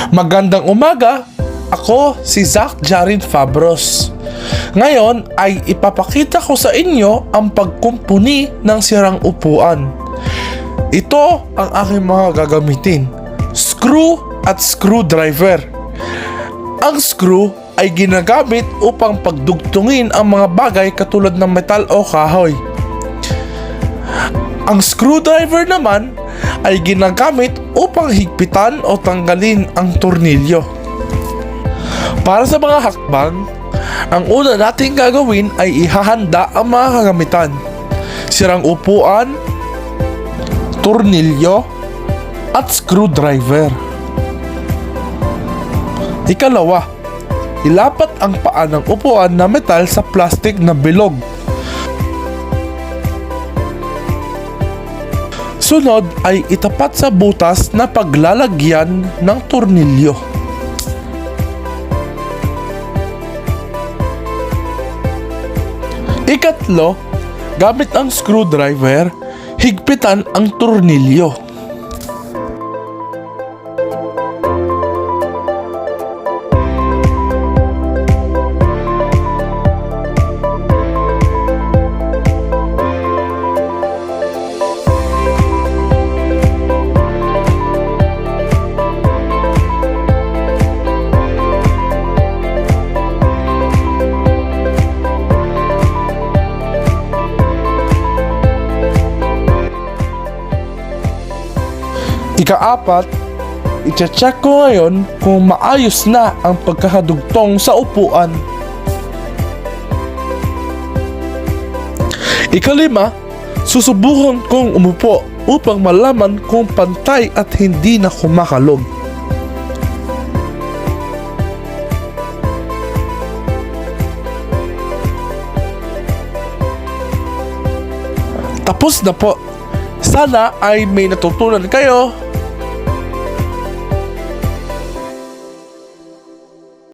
Magandang umaga! Ako si Zach Jarin Fabros. Ngayon ay ipapakita ko sa inyo ang pagkumpuni ng sirang upuan. Ito ang aking mga gagamitin: screw at screwdriver. Ang screw ay ginagamit upang pagdugtungin ang mga bagay katulad ng metal o kahoy. Ang screwdriver naman ay ginagamit upang higpitan o tanggalin ang tornilyo. Para sa mga hakbang, ang una nating gagawin ay ihahanda ang mga kagamitan: sirang upuan, tornilyo, at screwdriver. Ikalawa, ilapat ang paa ng upuan na metal sa plastic na bilog. Sunod ay itapat sa butas na paglalagyan ng tornilyo. Ikatlo, gamit ang screwdriver, higpitan ang tornilyo. Ikaapat, i-check ko ngayon kung maayos na ang pagkakadugtong sa upuan. Ikalima, susubukan kong umupo upang malaman kung pantay at hindi na kumakalog. Tapos na po. Sana ay may natutunan kayo